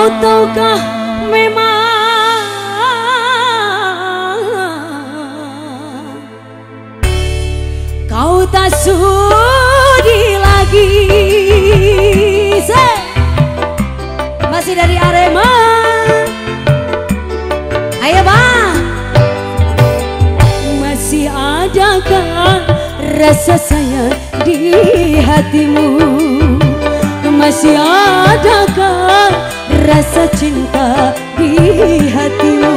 Ataukah memang kau tak sudi lagi? Masih dari Arema. Ayo bang. Masih adakah rasa sayang di hatimu? Masih adakah rasa cinta di hatimu,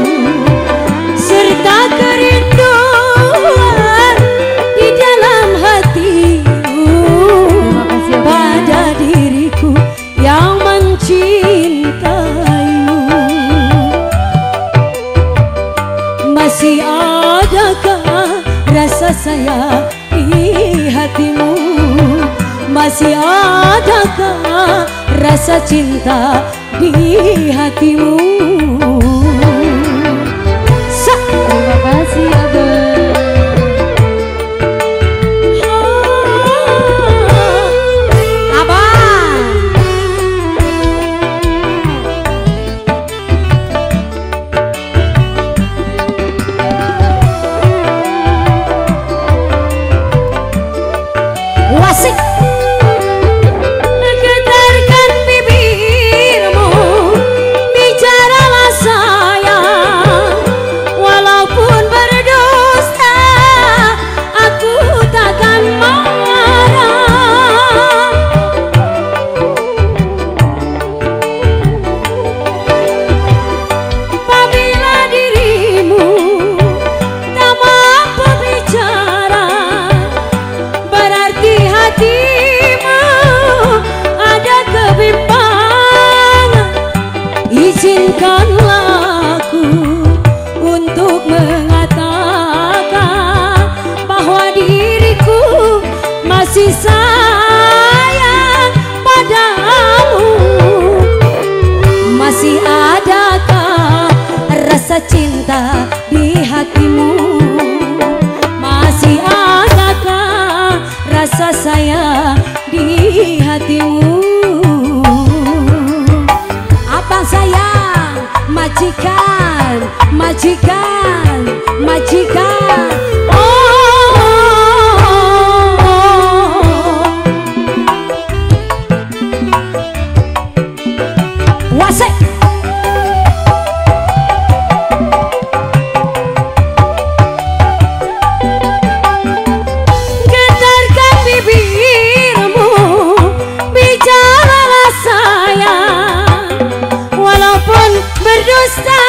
serta kerinduan di dalam hatimu pada diriku yang mencintaimu? Masih adakah rasa sayang di hatimu? Masih adakah rasa cinta di hatimu? Terima kasih abang. Abang. Wasik. Izinkanlah aku untuk mengatakan bahwa diriku masih sayang padamu. Masih adakah rasa cinta di hatimu? Masih adakah rasa sayang di hatimu? Abang sayang, majikan, majikan, majikan. Wasek. Getarkan bibirmu, bicaralah sayang. Walaupun berdusta,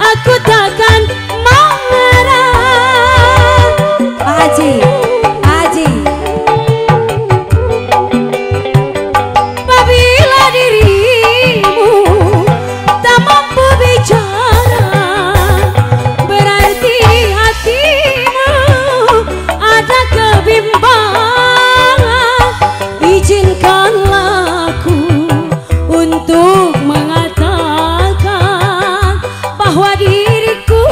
aku takkan marah. Haji, Haji. Apabila dirimu tak mampu bicara, berarti hatimu ada kebimbangan. Izinkanlah aku untuk mengatakan bahwa diriku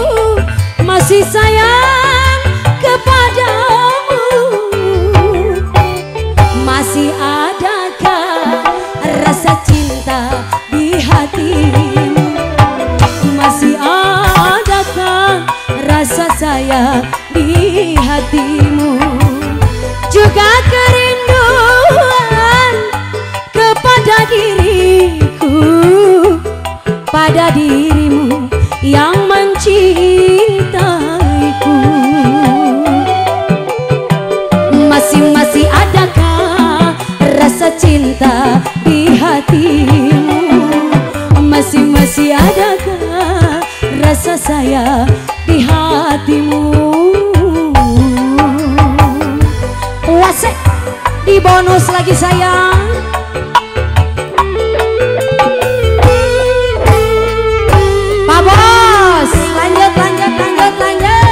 masih sayang kepadamu. Masih adakah rasa cinta di hatimu? Masih adakah rasa sayang di hatimu? Juga kerinduan kepada diriku, pada dirimu yang mencintaiku. Masih adakah rasa cinta di hatimu? Masih adakah rasa sayang di hatimu? Wasek di bonus lagi sayang. Pak Bos, lanjut lanjut lanjut lanjut.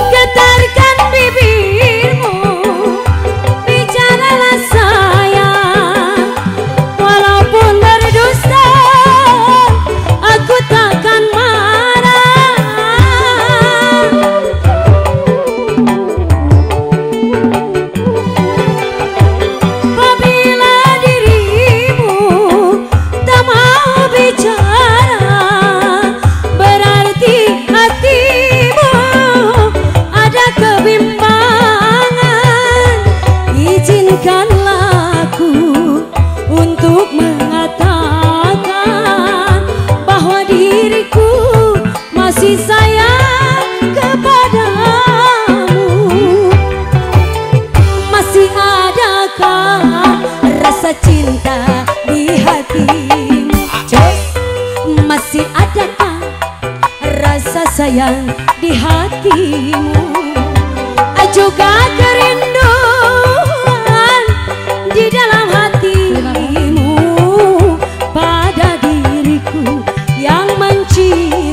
Getarkan bibirmu, bicaralah sayang. Walaupun berdusta, aku takkan marah. Apabila dirimu tak mau bicara, berarti hatimu ada kebimbangan. Izinkanlah aku untuk mengatakan bahwa diriku masih sayang kepadamu. Masih adakah rasa cinta di hatimu? Masih adakah rasa sayang di hatimu? Juga kerinduan di dalam hatimu pada diriku yang mencintaimu.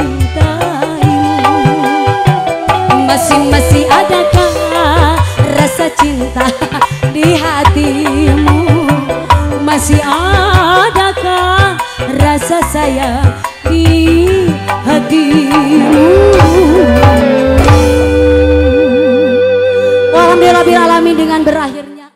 Masih adakah rasa cinta di hatimu? Masih adakah rasa sayang di hatimu? Alhamdulillah dengan berakhirnya